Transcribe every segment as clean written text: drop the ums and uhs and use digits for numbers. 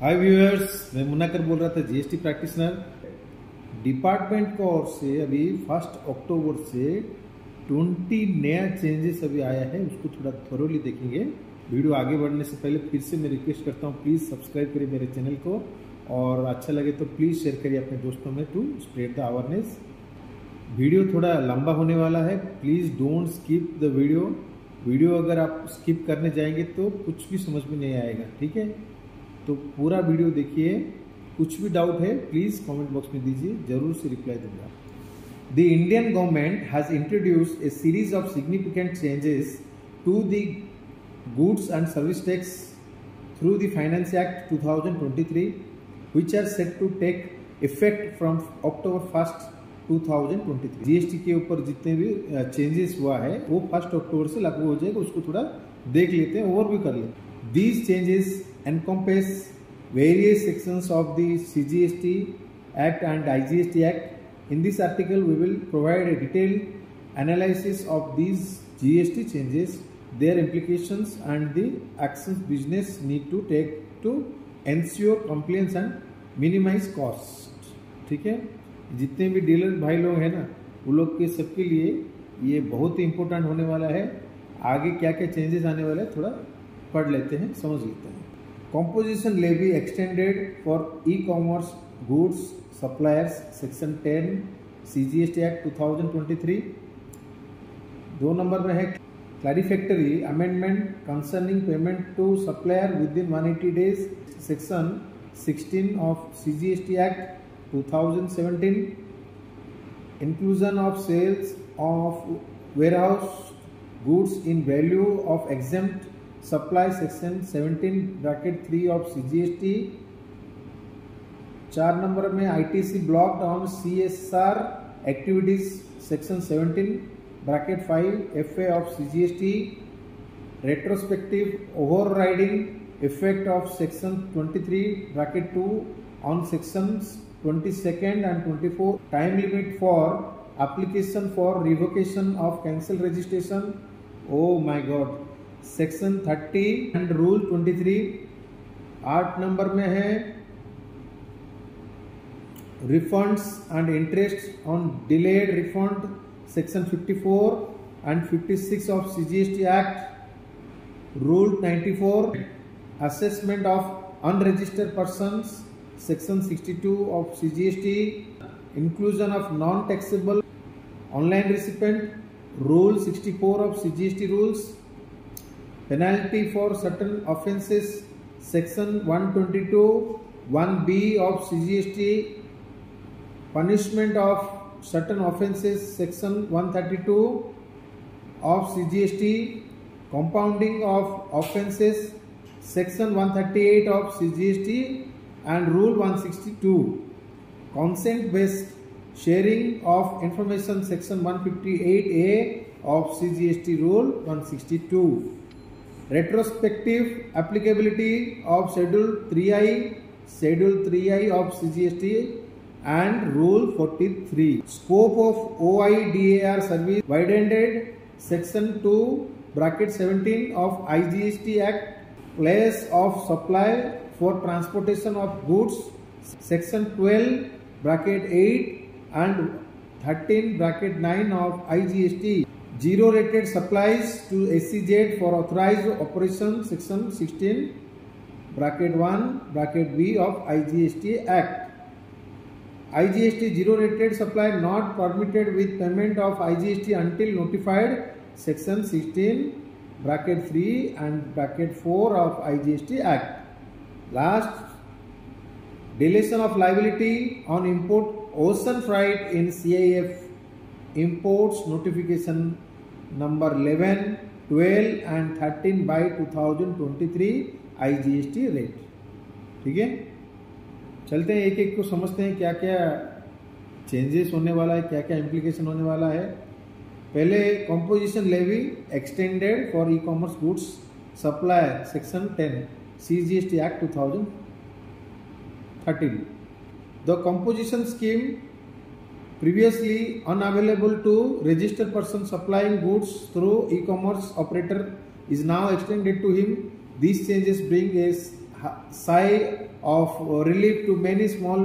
हाय viewers, मैं मुन्नाकर बोल रहा था जीएसटी प्रैक्टिशनर। डिपार्टमेंट की ओर से अभी 1 अक्टूबर से 20 नया चेंजेस अभी आया है, उसको थोड़ा थोरोली देखेंगे। वीडियो आगे बढ़ने से पहले फिर से मैं रिक्वेस्ट करता हूँ, प्लीज़ सब्सक्राइब करिए मेरे चैनल को और अच्छा लगे तो प्लीज़ शेयर करिए अपने दोस्तों में to spread the awareness. Video थोड़ा लंबा होने वाला है, please don't skip the video अगर आप स्किप करने जाएंगे तो कुछ भी समझ में नहीं आएगा, ठीक है। तो पूरा वीडियो देखिए, कुछ भी डाउट है प्लीज़ कमेंट बॉक्स में दीजिए, जरूर से रिप्लाई दूंगा। The Indian government has introduced a series of significant changes to the goods and service tax through the finance act 2023 which are set to take effect from October 1st 2023। GST के ऊपर जितने भी changes हुआ है वो 1 अक्टूबर से लागू हो जाएगा, उसको थोड़ा देख लेते हैं, ओवरव्यू कर लेते हैं। These changes encompass various sections of the CGST Act and IGST Act. In this article, we will provide a detailed analysis of these GST changes, their implications, and the actions business need to take to ensure compliance and minimize cost। ठीक है, जितने भी dealer भाई लोग हैं ना, वो लोग के सबके लिए ये बहुत ही इम्पोर्टेंट होने वाला है। आगे क्या क्या चेंजेस आने वाले हैं थोड़ा पढ़ लेते हैं, समझ लेते हैं। Composition levy extended for e commerce goods suppliers section 10 CGST act 2023। 2 number में है clarificatory amendment concerning payment to supplier within 180 days section 16 of CGST act 2017। inclusion of sales of warehouse goods in value of exempt supply section 17(3) of CGST। 4 number में ITC blocked on CSR activities section 17(5) FA of CGST। retrospective overriding effect of section 23(2) on sections 22nd and 24। time limit for application for revocation of cancel registration, oh my god, section 30 and rule 23। 8 number में है refunds and interest on delayed refund section 54 and 56 of CGST Act rule 94। assessment of unregistered persons section 62 of CGST। inclusion of non-taxable online recipient rule 64 of CGST rules। penalty for certain offences section 122 1B of CGST। punishment of certain offences section 132 of CGST। compounding of offences section 138 of CGST and rule 162। consent based sharing of information section 158A of CGST rule 162। retrospective applicability of schedule 3I of CGST and rule 43। scope of OIDAR service widened section 2(17) of IGST Act। place of supply for transportation of goods section 12(8) and 13(9) of IGST। zero rated supplies to SEZ for authorized operation section 16(1)(b) of IGST Act। IGST zero rated supply not permitted with payment of IGST until notified section 16(3) and (4) of IGST Act। last, deletion of liability on import ocean freight in CIF imports notification number 11, 12 and 13 by 2023 IGST rate। ठीक है, चलते हैं एक एक को समझते हैं क्या क्या चेंजेस होने वाला है, क्या क्या इम्प्लीकेशन होने वाला है। पहले composition levy extended for e commerce goods supplier section 10 CGST Act 2013। The composition scheme previously unavailable to registered person supplying goods through e-commerce operator is now extended to him। These changes bring a sigh of relief to many small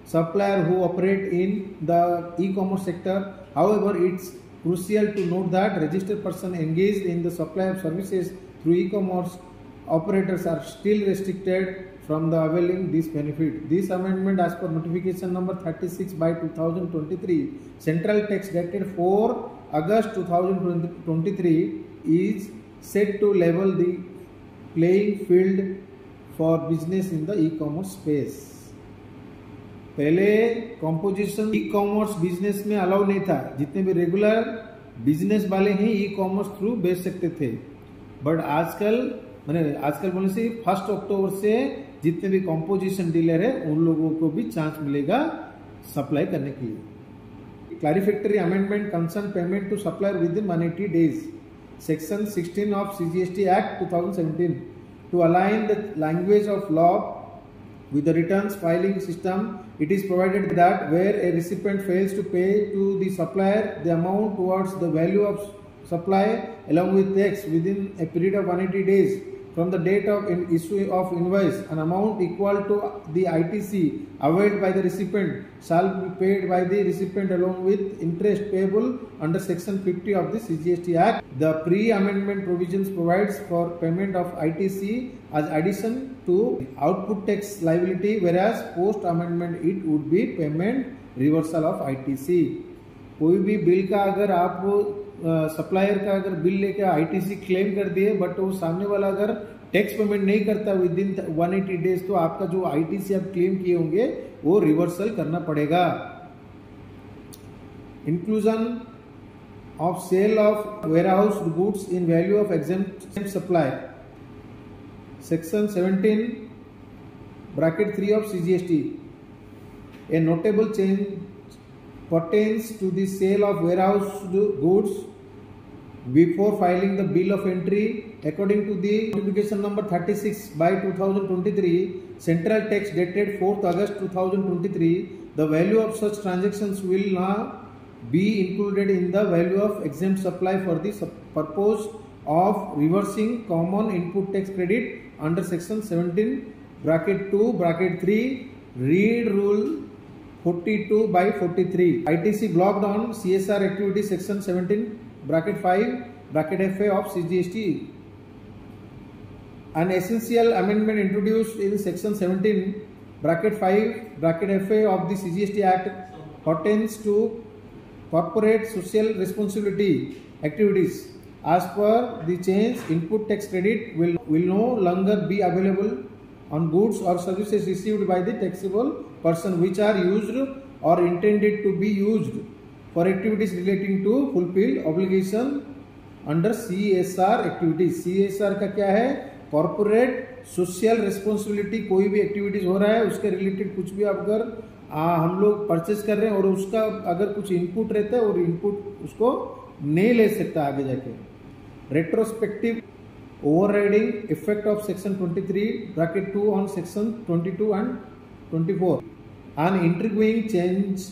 suppliers who operate in the e-commerce sector. However, it's crucial to note that registered persons engaged in the supply of services through e-commerce operators are still restricted from the availing this benefit. This amendment, as per notification number 36 by 2023, central text dated 4 August 2023, is set to level the playing field for business in the e-commerce space. पहले composition e commerce business में allow नहीं था, जितने भी regular business वाले ही e commerce through बेच सकते थे, बट आजकल बोलने से 1 अक्टूबर से जितने भी कंपोजिशन डीलर है उन लोगों को भी चांस मिलेगा सप्लाई करने के लिए. Clarificatory amendment concern payment to supplier within 180 days. Section 16 of CGST act 2017 to align the language of law with the returns filing system. It is provided that where a recipient fails to pay to the supplier the amount towards the value of supply along with tax within a period of 180 days from the date of issue of invoice, an amount equal to the ITC availed by the recipient shall be paid by the recipient along with interest payable under section 50 of the CGST Act. The pre-amendment provisions provides for payment of ITC as addition to output tax liability, whereas post-amendment it would be payment reversal of ITC. कोई भी bill का अगर आप supplier का अगर bill लेके ITC claim कर दिए बट वो सामने वाला अगर टैक्स पेमेंट नहीं करता विद इन 180 डेज, तो आपका जो आईटीसी आप क्लेम किए होंगे वो रिवर्सल करना पड़ेगा. Inclusion of sale of warehouse goods in value of exempt supply. Section 17 bracket 3 of CGST. A notable change pertains to the sale of warehouse goods before filing the bill of entry. According to the notification number 36 by 2023, central text dated 4th August 2023, the value of such transactions will now be included in the value of exempt supply for the purpose of reversing common input tax credit under section 17 bracket 2 bracket 3 read rule 42 by 43. ITC blocked on CSR activity section 17 bracket 5 bracket FA of CGST. An essential amendment introduced in section 17 bracket 5 bracket FA of the CGST Act pertains to corporate social responsibility activities. As per the change, input tax credit will no longer be available on goods or services received by the taxable person which are used or intended to be used for activities relating to fulfill obligation under CSR activities. CSR का क्या है? Corporate social responsibility. कोई भी activities हो रहा है उसके related कुछ भी अगर हम लोग परचेज कर रहे हैं और उसका अगर कुछ इनपुट रहता है और इनपुट उसको नहीं ले सकता आगे जाके. Retrospective overriding effect of section 23 bracket 2 on section 22 and 24. An intriguing change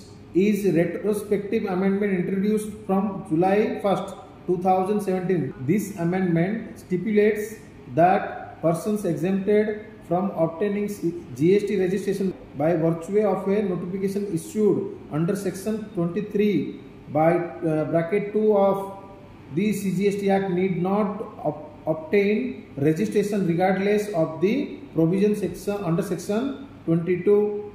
is retrospective amendment introduced from July 1st 2017. This amendment stipulates that persons exempted from obtaining GST registration by virtue of a notification issued under section 23 by bracket 2 of the CGST Act need not obtain registration regardless of the provision section under section 22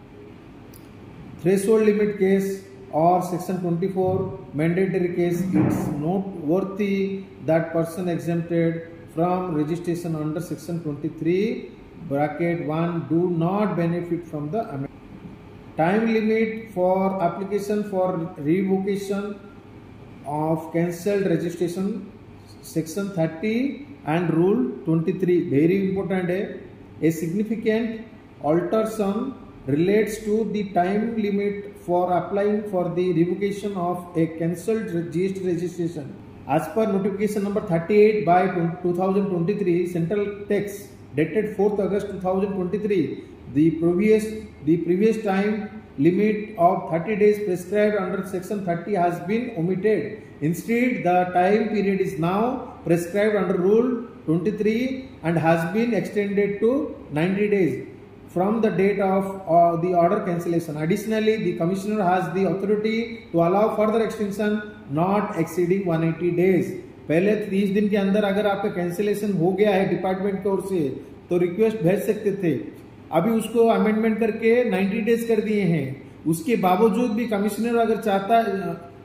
threshold limit case or section 24 mandatory case. It's noteworthy that person exempted from registration under section 23 bracket 1 do not benefit from the amendment. Time limit for application for revocation of cancelled registration section 30 and rule 23. Very important है. A significant alteration relates to the time limit for applying for the revocation of a cancelled GST registration. As per notification number 38 by 2023, central text dated 4th August 2023, the previous time limit of 30 days prescribed under section 30 has been omitted. Instead, the time period is now prescribed under rule 23 and has been extended to 90 days from the date of the order cancellation. Additionally, the commissioner has the authority to allow further extension not exceeding 180 days. पहले 30 दिन के अंदर अगर आपका cancellation हो गया है department की ओर से तो रिक्वेस्ट भेज सकते थे। अभी उसको अमेंडमेंट करके 90 डेज कर दिए हैं। उसके बावजूद भी कमिश्नर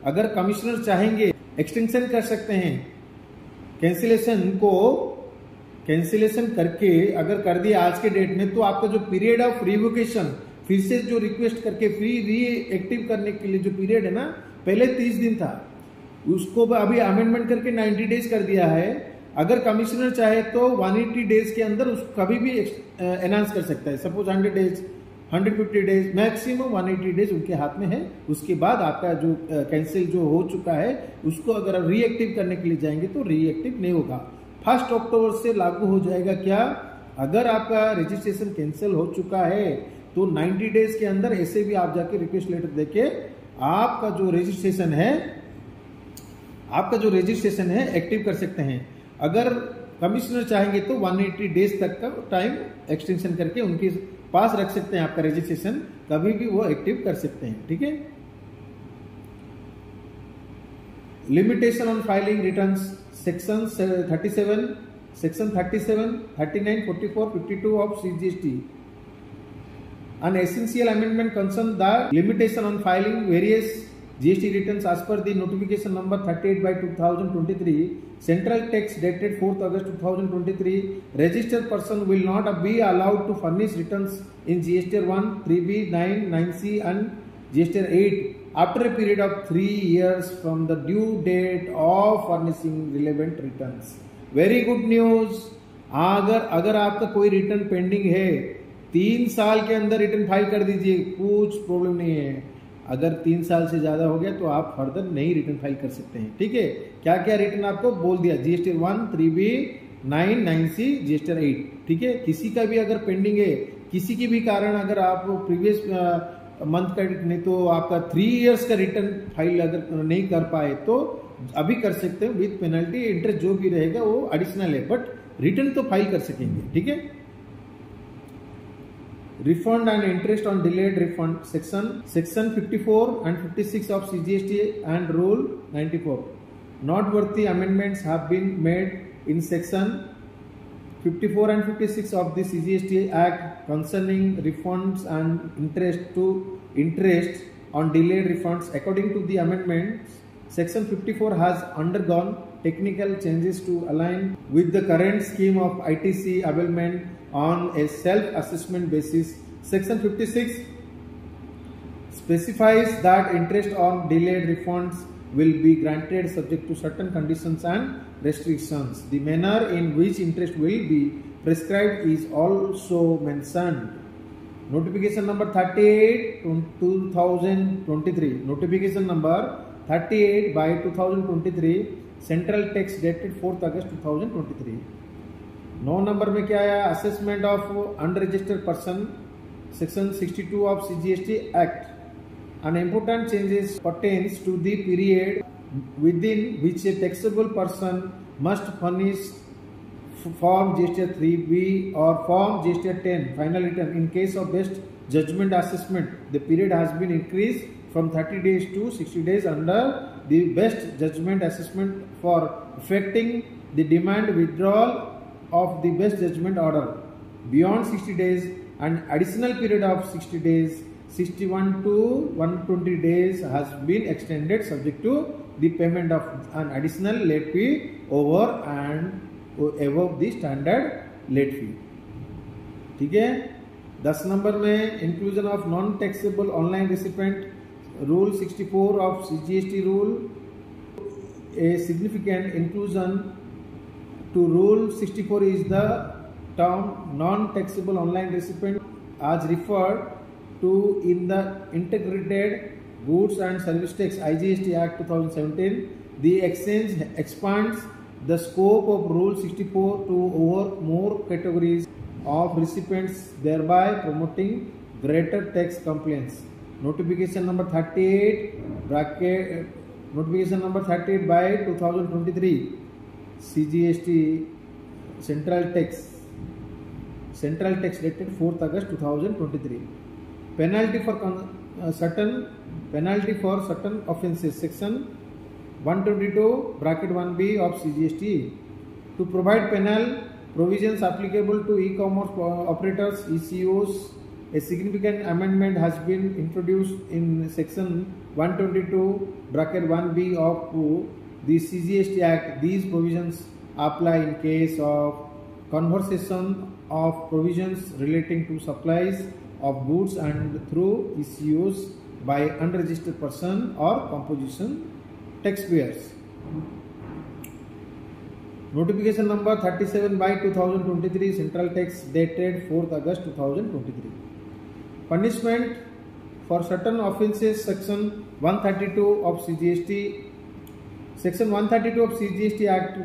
अगर कमिश्नर चाहेंगे एक्सटेंशन कर सकते हैं। कैंसिलेशन करके अगर कर दिया आज के डेट में तो आपका जो पीरियड ऑफ रिवोकेशन फिर से जो रिक्वेस्ट करके रीएक्टिव करने के लिए जो पीरियड है ना, पहले 30 दिन था, उसको अभी अमेंडमेंट करके 90 डेज कर दिया है। अगर कमिश्नर चाहे तो 180 डेज के अंदर उसको कभी भी एनहांस कर सकता है। Suppose 100 days, 150 days, maximum 180 days उनके हाथ में है। उसके बाद आपका जो कैंसिल जो हो चुका है उसको अगर रीएक्टिव करने के लिए जाएंगे तो रीएक्टिव नहीं होगा। 1 अक्टूबर से लागू हो जाएगा क्या? अगर आपका रजिस्ट्रेशन कैंसिल हो चुका है तो 90 डेज के अंदर ऐसे भी आप जाके रिक्वेस्ट लेटर देके आपका जो रजिस्ट्रेशन है एक्टिव कर सकते हैं। अगर कमिश्नर चाहेंगे तो 180 डेज तक का टाइम एक्सटेंशन करके उनके पास रख सकते हैं। आपका रजिस्ट्रेशन कभी भी वो एक्टिव कर सकते हैं। ठीक है। Limitation on filing returns section 37, 39, 44, 52 of CGST. An essential amendment concerns the limitation on filing various GST returns as per the notification number 38 by 2023, central text dated 4th August 2023. Registered person will not be allowed to furnish returns in GST 1, 3B, 9, 9C and GST 8 after a period of 3 years from the due date of furnishing relevant returns. Very good news. अगर आपका कोई return pending है 3 साल के अंदर return file कर दीजिए, कुछ प्रॉब्लम नहीं है। अगर 3 साल से ज्यादा हो गया तो आप फर्दर नई रिटर्न फाइल कर सकते हैं। ठीक है। क्या क्या रिटर्न आपको बोल दिया, GST 1, 3B, 9, 9C, GST 8। ठीक है। किसी का भी अगर पेंडिंग है, किसी की भी कारण अगर आप प्रीवियस मंथ का नहीं तो आपका 3 इयर्स का रिटर्न फाइल अगर नहीं कर पाए तो अभी कर सकते हैं। विद पेनल्टी इंटरेस्ट जो भी रहेगा वो एडिशनल है, बट रिटर्न तो फाइल कर सकेंगे। ठीक है। Refund and interest on delayed refund section 54 and 56 of CGST and Rule 94. Noteworthy amendments have been made in section 54 and 56 of the CGST Act concerning refunds and interest on delayed refunds. According to the amendments, section 54 has undergone technical changes to align with the current scheme of ITC availment on a self-assessment basis. Section 56 specifies that interest on delayed refunds will be granted subject to certain conditions and restrictions. The manner in which interest will be prescribed is also mentioned. Notification number 38 2023. Notification number 38 by 2023. Central text dated 4th August 2023. 9 number में क्या आया? Assessment of unregistered person, section 62 of CGST act. An important changes pertains to the period within which a taxable person must furnish Form GST 3B or Form GST 10 final return. In case of best judgment assessment, the period has been increased from 30 days to 60 days under the best judgment assessment for effecting the demand withdrawal of the best judgment order. Beyond 60 days, an additional period of 60 days, 61 to 120 days has been extended subject to the payment of an additional late fee over and above the standard late fee. ठीक है। 10 number में inclusion of non taxable online recipient rule 64 of CGST rule. A significant inclusion to Rule 64 is the term non-taxable online recipient as referred to in the Integrated Goods and Service Tax IGST Act 2017. The exchange expands the scope of Rule 64 to over more categories of recipients, thereby promoting greater tax compliance. Notification number 38 by 2023 CGST central tax dated 4th August 2023. Penalty for certain offences, section 122 bracket 1b of CGST. To provide penal provisions applicable to e-commerce operators, ECOs, a significant amendment has been introduced in section 122 bracket 1b of the CGST Act. These provisions apply in case of conversion of provisions relating to supplies of goods and through ECOs by unregistered person or composition taxpayers. Notification number 37/2023, Central Tax dated 4th August 2023. Punishment for certain offences, section 132 of CGST. Section 132 of CGST Act,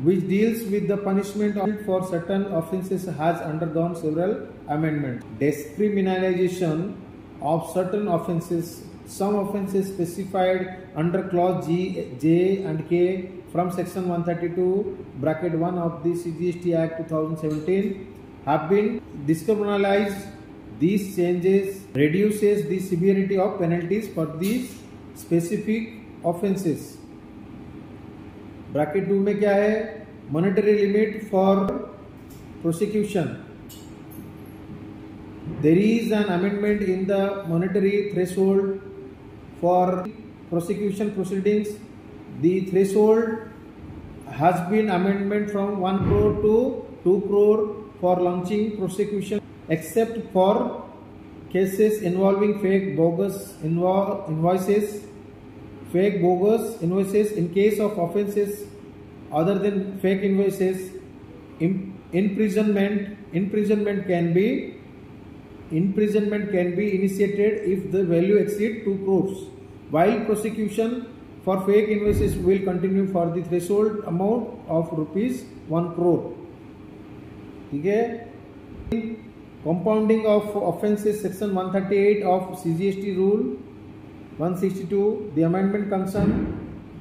which deals with the punishment for certain offences, has undergone several amendments. Discriminalization of certain offences. Some offences specified under clause G, J and K from section 132 bracket 1 of the CGST Act 2017 have been discriminalized. These changes reduces the severity of penalties for these specific offences. Bracket 2 में क्या है? Monetary limit for prosecution. There is an amendment in the monetary threshold for prosecution proceedings. The threshold has been amendment from 1 crore to 2 crore for launching prosecution, except for cases involving fake bogus invoices. In case of offences other than fake invoices, imprisonment can be initiated if the value exceeds 2 crores, while prosecution for fake invoices will continue for the threshold amount of rupees 1 crore. ठीक है? Compounding of offences, section 138 of CGST rule 162. The amendment concern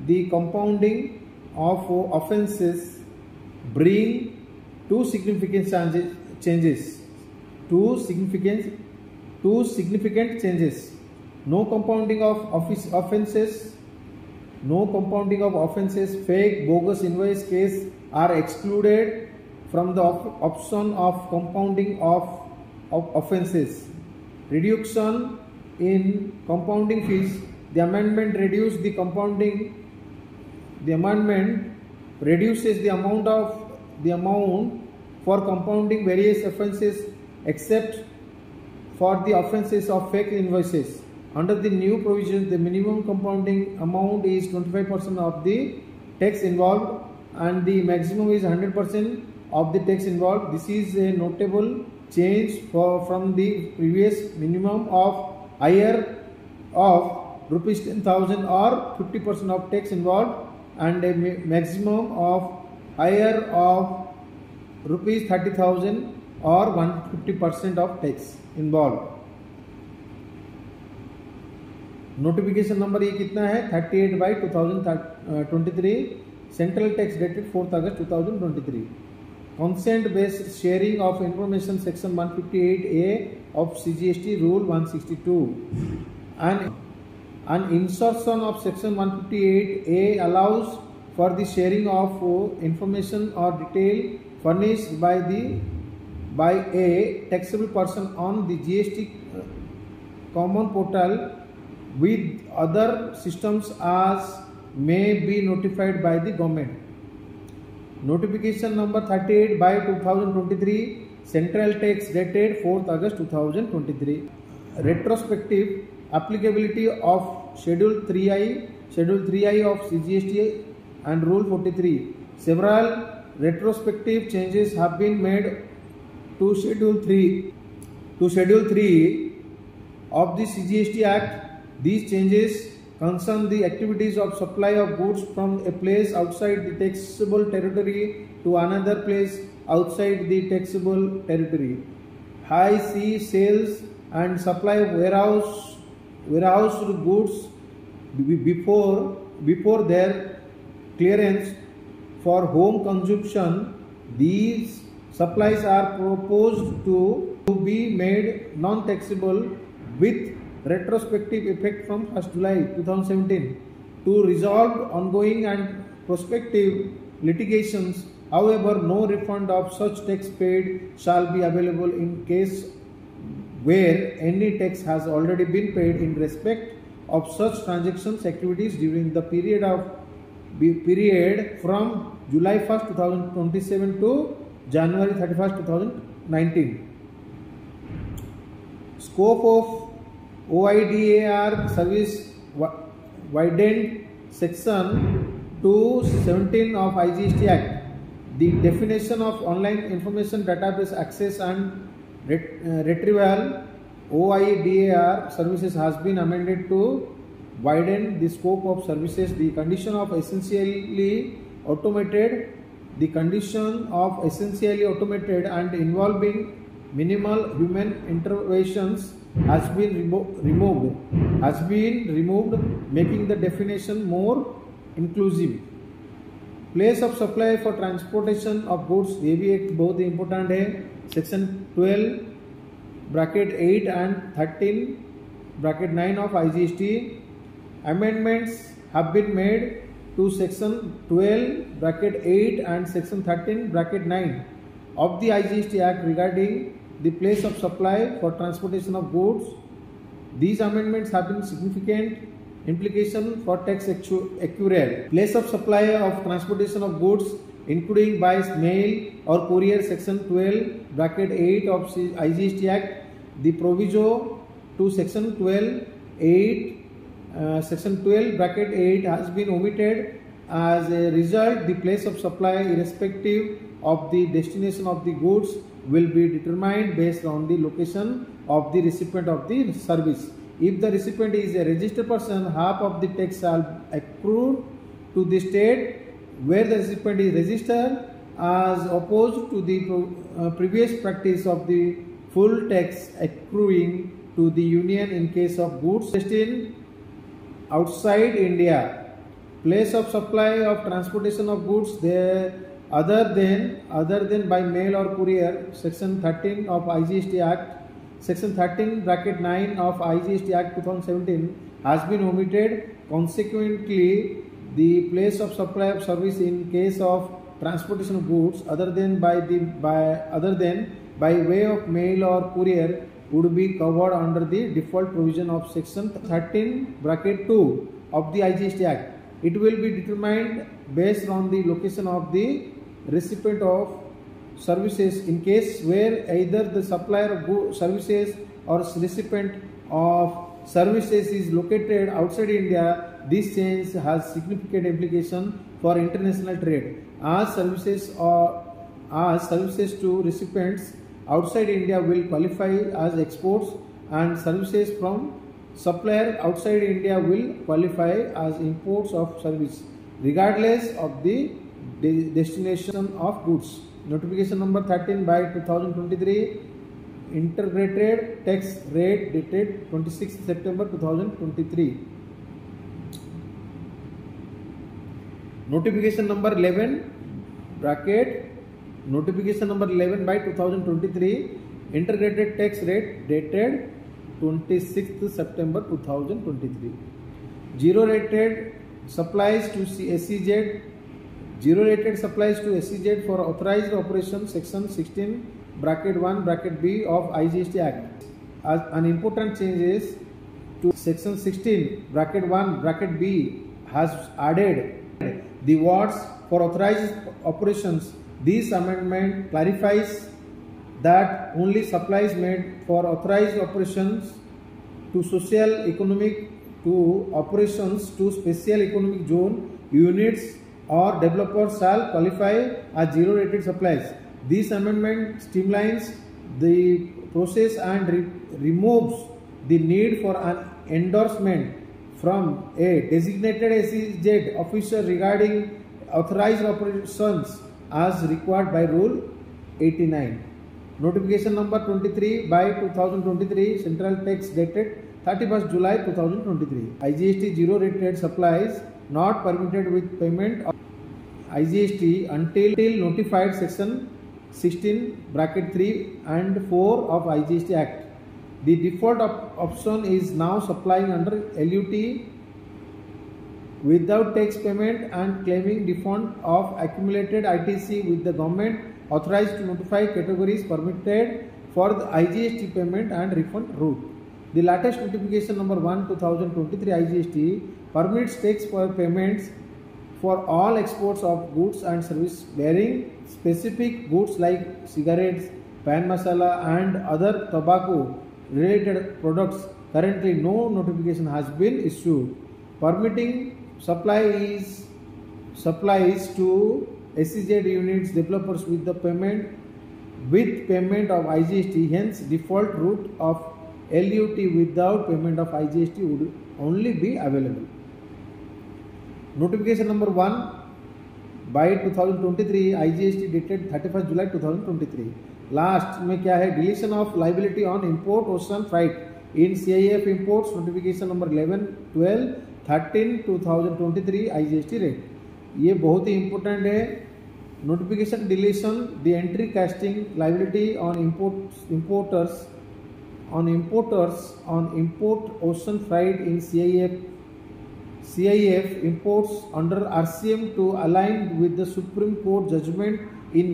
the compounding of offences bring two significant changes. Two significant changes. No compounding of offences. Fake bogus invoice case are excluded from the option of compounding of offences. Reduction in compounding fees. The amendment reduces the amount for compounding various offences except for the offences of fake invoices. Under the new provisions, the minimum compounding amount is 25% of the tax involved and the maximum is 100% of the tax involved. This is a notable change from the previous minimum of higher of rupees 10,000 or 50% of tax involved and a maximum of higher of rupees 30,000 or 150% of tax involved. Notification number ये कितना है? 38/2023, central tax dated 4th August 2023. Consent based sharing of information, section 158A of CGST rule 162. An insertion of section 158A allows for the sharing of information or detail furnished by a taxable person on the GST common portal with other systems as may be notified by the government. Notification number 38/2023, Central Tax dated 4th August 2023. Retrospective applicability of Schedule 3I of CGST and Rule 43. Several retrospective changes have been made to Schedule 3 of the CGST Act. These changes concern the activities of supply of goods from a place outside the taxable territory to another place outside the taxable territory. High sea sales and supply of warehoused goods before their clearance for home consumption These supplies are proposed to be made non-taxable with retrospective effect from 1st July 2017 to resolve ongoing and prospective litigations. However, no refund of such tax paid shall be available in case where any tax has already been paid in respect of such transactions activities during the period from July 1st, 2027 to January 31st, 2019. Scope of OIDAR service widened section 217 of IGST Act. The definition of online information database access and retrieval OIDAR services has been amended to widen the scope of services. The condition of essentially automated and involving minimal human interventions has been removed, making the definition more inclusive. Place of supply for transportation of goods, ये भी एक बहुत important है. Section 12 bracket 8 and 13 bracket 9 of IGST. Amendments have been made to section 12 bracket 8 and section 13 bracket 9 of the IGST Act regarding the place of supply for transportation of goods. These amendments have been significant implication for tax accrual. Place of supply of transportation of goods including by mail or courier, section 12 bracket 8 of IGST Act. The proviso to section 12 bracket 8 has been omitted. As a result, the place of supply irrespective of the destination of the goods will be determined based on the location of the recipient of the service. If the recipient is a registered person, half of the tax shall accrue to the state where the recipient is registered, as opposed to the previous practice of the full tax accruing to the union in case of goods destined outside India. Place of supply of transportation of goods there other than by mail or courier, section 13 of IGST Act, section 13 bracket 9 of IGST Act 2017 has been omitted. Consequently, the place of supply of service in case of transportation of goods other than by way of mail or courier would be covered under the default provision of section 13 bracket 2 of the IGST Act. It will be determined based on the location of the recipient of services in case where either the supplier of goods, services or recipient of services is located outside India. This change has significant implication for international trade, as services to recipients outside India will qualify as exports, and services from supplier outside India will qualify as imports of service regardless of the destination of goods. Notification number 13 by 2023, integrated tax rate dated 26 September 2023. Notification number 11 bracket notification number 11 by 2023, integrated tax rate dated 26th September 2023. Zero rated supplies to SEZ. Zero rated supplies to SEZ for authorized operations, section 16 bracket 1 bracket B of IGST Act. As an important change is to section 16 bracket 1 bracket B has added the words for authorized operations. This amendment clarifies that only supplies made for authorized operations to social economic to operations to special economic zone units or developers shall qualify as zero rated supplies. This amendment streamlines the process and removes the need for an endorsement from a designated SEZ officer regarding authorized operations as required by Rule 89. Notification number 23 by 2023, Central Tax dated 31st July 2023. IGST zero rated supplies not permitted with payment IGST until notified section 16(3) and 4 of IGST Act. The default option is now supplying under LUT without tax payment and claiming refund of accumulated ITC with the government authorized to notify categories permitted for the IGST payment and refund route. The latest notification number 1/2023 IGST permits tax payments for all exports of goods and services bearing specific goods like cigarettes, pan masala and other tobacco related products. Currently no notification has been issued permitting supplies to SEZ units developers with payment of IGST. Hence default route of LUT without payment of IGST would only be available. Notification number 1/2023 IGST dated 31st July 2023. Last में क्या है, deletion of liability on import ocean freight in CIF imports notification number 11/12/13/2023 IGST rate. ये बहुत ही important है। Notification deletion the entry casting liability on importers on import ocean freight in CIF imports under RCM to align with the Supreme Court judgment in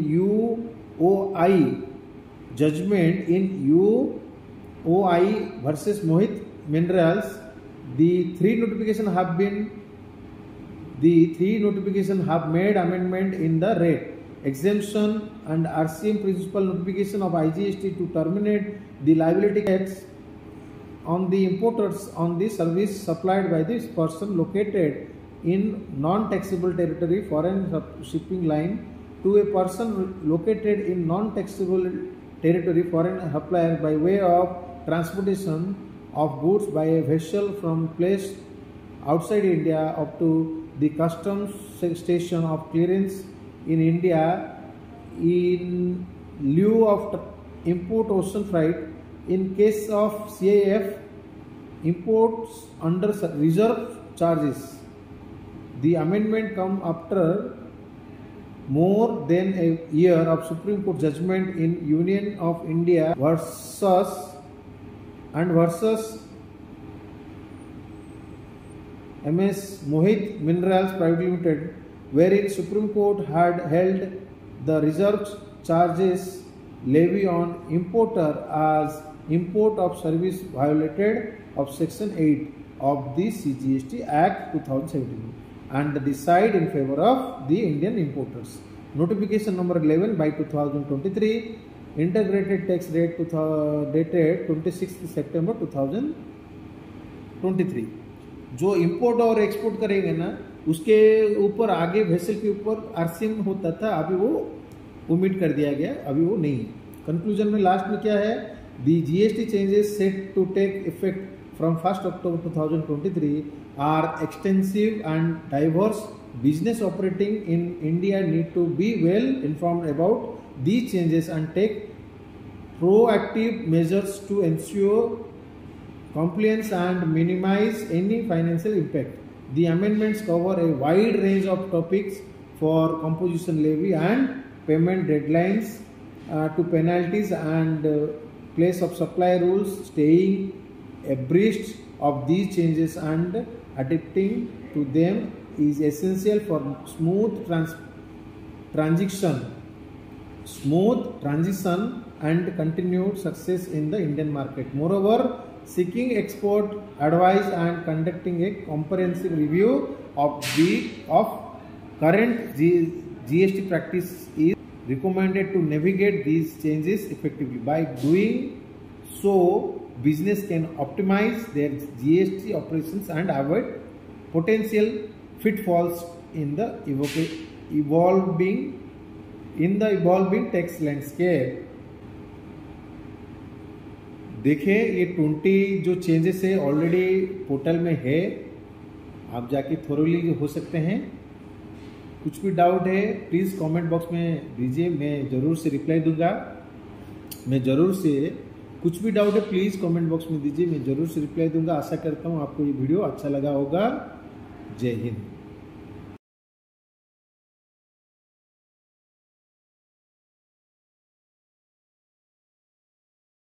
UOI versus Mohit Minerals. The three notification have made amendment in the rate exemption and RCM principal notification of IGST to terminate the liability tax on the importers on the service supplied by this person located in non-taxable territory foreign shipping line to a person located in non-taxable territory foreign supplier by way of transportation of goods by a vessel from place outside India up to the customs station of clearance in India in lieu of import ocean freight. In case of CIF imports under reserve charges, the amendment come after more than a year of Supreme Court judgment in Union of India versus MS Mohit Minerals Private Limited, wherein Supreme Court had held the reserve charges levy on importer as import of service violated of section 8 of the CGST Act 2017 and decide in favor of the Indian importers. Notification number 11/2023 integrated tax rate dated 26 September 2023। जो import और export करेंगे ना उसके ऊपर आगे vessel के ऊपर RCM होता था, अभी वो ओमिट कर दिया गया, अभी वो नहीं। कंक्लूजन में लास्ट में क्या है, the GST changes set to take effect from 1 October 2023 are extensive and diverse. Business operating in India need to be well informed about these changes and take proactive measures to ensure compliance and minimize any financial impact. The amendments cover a wide range of topics for composition levy and payment deadlines to penalties and place of supply rules. Staying abreast of these changes and adapting to them is essential for smooth transition and continued success in the Indian market. Moreover, seeking export advice and conducting a comprehensive review of current GST practice is recommended to navigate these changes effectively. By doing so, business can optimize their GST operations and avoid potential pitfalls in the evolving tax landscape. देखिए ये 20 जो changes है already portal में है, आप जाके thoroughly हो सकते हैं। कुछ भी डाउट है प्लीज़ कमेंट बॉक्स में दीजिए, मैं ज़रूर से रिप्लाई दूंगा। कुछ भी डाउट है प्लीज़ कमेंट बॉक्स में दीजिए, मैं ज़रूर से रिप्लाई दूंगा। आशा करता हूँ आपको ये वीडियो अच्छा लगा होगा। जय हिंद।